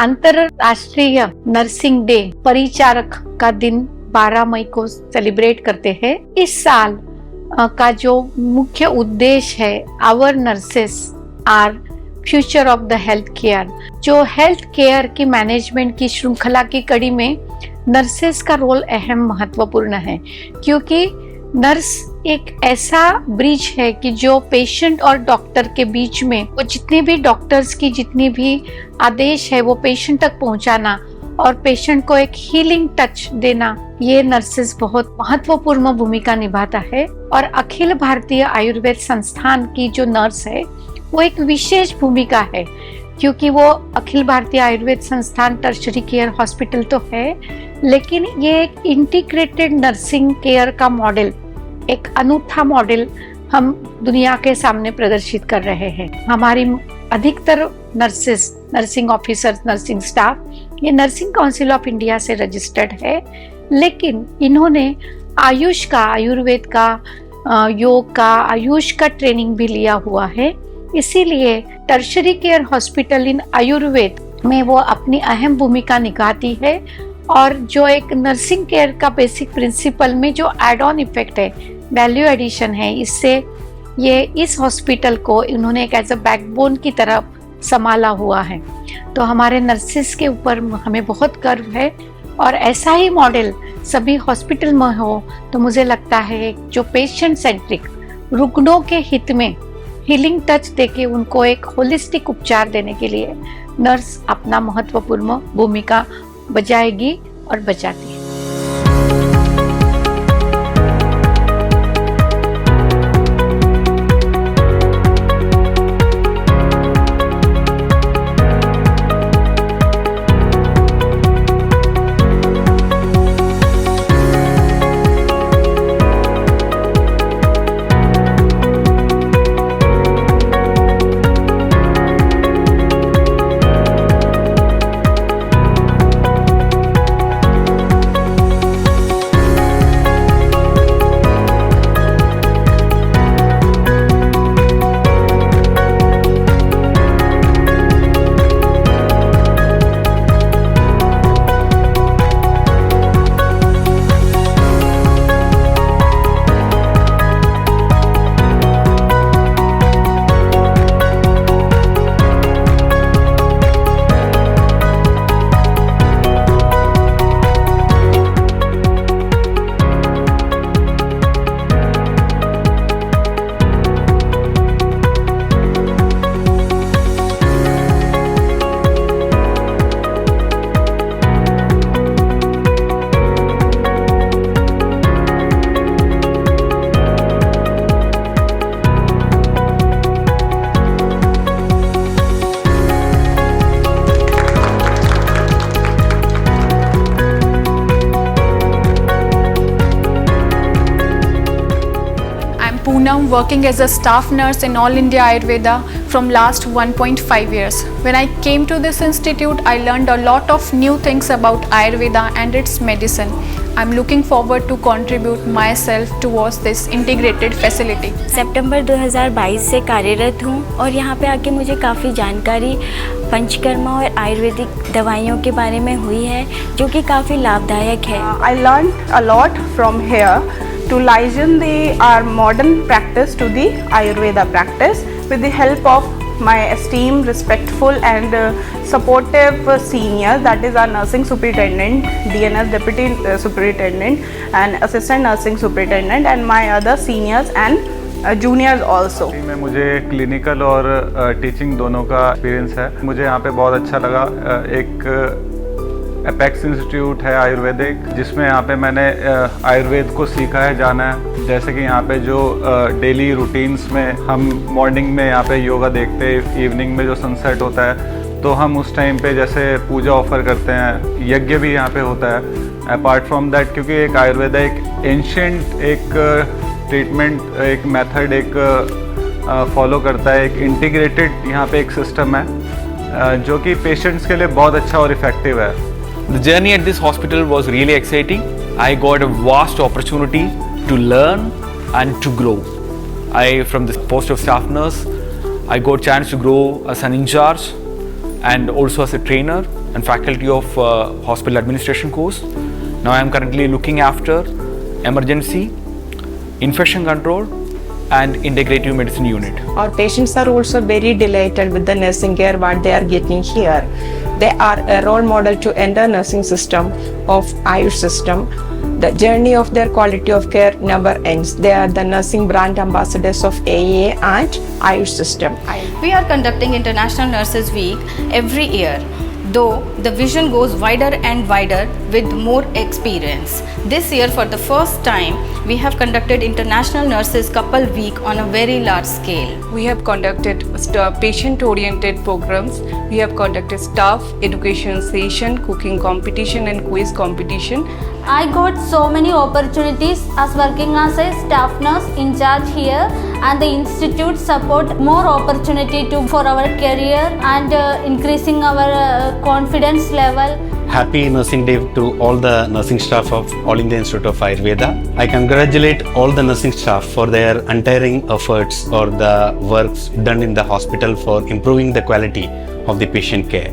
अंतरराष्ट्रीय nursing day Paricharak का दिन 12 मई को सेलिब्रेट करते हैं। इस साल का जो मुख्य उद्देश्य है, our nurses are future of the health care, जो हेल्थ केयर की मैनेजमेंट की श्रृंखला की कड़ी में नर्सेस का रोल अहम महत्वपूर्ण है, क्योंकि नर्स एक ऐसा ब्रिज है कि जो पेशेंट और डॉक्टर के बीच में वो जितने भी डॉक्टर्स की जितनी भी आदेश है वो पेशेंट तक पहुंचाना और पेशेंट को एक हीलिंग टच देना, ये नर्सेस बहुत महत्वपूर्ण भूमिका निभाता है। और अखिल भारतीय आयुर्वेद संस्थान की जो नर्स है वो एक विशेष भूमिका है, क्योंकि वो अखिल भारतीय आयुर्वेद संस्थान टर्शरी केयर हॉस्पिटल तो है, लेकिन ये एक इंटीग्रेटेड नर्सिंग केयर का मॉडल, एक अनूठा मॉडल हम दुनिया के सामने प्रदर्शित कर रहे हैं। हमारी अधिकतर nurses, nursing officers, nursing staff ये नर्सिंग काउंसिल ऑफ इंडिया से रजिस्टर्ड है, लेकिन इन्होंने आयुष का, आयुर्वेद का, योग का, आयुष का ट्रेनिंग भी लिया हुआ है। इसीलिए tertiary care hospital in Ayurveda में वो अपनी अहम भूमिका निभाती है। और जो एक नर्सिंग केयर का बेसिक प्रिंसिपल में जो एड ऑन इफेक्ट है, वैल्यू एडिशन है, इससे ये इस हॉस्पिटल को इन्होंने एक एज अ बैकबोन की तरह संभाला हुआ है। तो हमारे नर्सिस के ऊपर हमें बहुत गर्व है, और ऐसा ही मॉडल सभी हॉस्पिटल में हो तो मुझे लगता है जो पेशेंट सेंट्रिक, रुग्णों के हित में हीलिंग टच देके उनको एक होलिस्टिक उपचार देने के लिए नर्स अपना महत्वपूर्ण भूमिका बजाएगी और बजाती है। Poonam, working as a staff nurse in All India Ayurveda from last 1.5 years. When I came to this institute, I learned a lot of new things about Ayurveda and its medicine. I'm looking forward to contribute myself towards this integrated facility. सितंबर 2022 से कार्यरत हूँ और यहाँ पे आके मुझे काफ़ी जानकारी पंचकर्मा और आयुर्वेदिक दवाइयों के बारे में हुई है, जो कि काफ़ी लाभदायक है। I learned a lot from here to liaison our modern practice to the Ayurveda practice with the help of my esteemed, respectful and supportive seniors, that is our nursing superintendent, DNS deputy superintendent and assistant nursing superintendent, and my other seniors and juniors also. में मुझे clinical और teaching दोनों का experience है। मुझे यहाँ पे बहुत अच्छा लगा। एक एपेक्स इंस्टीट्यूट है आयुर्वेदिक, जिसमें यहाँ पे मैंने आयुर्वेद को सीखा है, जाना है। जैसे कि यहाँ पे जो डेली रूटीन्स में हम मॉर्निंग में यहाँ पे योगा देखते हैं, इवनिंग में जो सनसेट होता है तो हम उस टाइम पे जैसे पूजा ऑफर करते हैं, यज्ञ भी यहाँ पे होता है। अपार्ट फ्रॉम दैट, क्योंकि एक आयुर्वेदा एक एंशिएंट एक ट्रीटमेंट, एक मेथड एक फॉलो करता है, एक इंटीग्रेटेड यहाँ पे एक सिस्टम है जो कि पेशेंट्स के लिए बहुत अच्छा और इफ़ेक्टिव है। The journey at this hospital was really exciting. I got a vast opportunity to learn and to grow. From the post of staff nurse, I got a chance to grow as an in charge and also as a trainer and faculty of hospital administration course. Now I am currently looking after emergency, infection control and integrative medicine unit. Our patients are also very delighted with the nursing care what they are getting here. They are a role model to enter nursing system of Ayush system. The journey of their quality of care never ends. They are the nursing brand ambassadors of AA and Ayush system. We are conducting International Nurses Week every year, though the vision goes wider and wider with more experience. This year, for the first time, we have conducted International Nurses Couple Week on a very large scale. We have conducted patient-oriented programs. We have conducted staff education session, cooking competition and quiz competition. I got so many opportunities as working as a staff nurse in charge here, and the institute support more opportunity for our career and increasing our confidence level. Happy Nursing Day to all the nursing staff of All India Institute of Ayurveda. I congratulate all the nursing staff for their untiring efforts or the works done in the hospital for improving the quality of the patient care.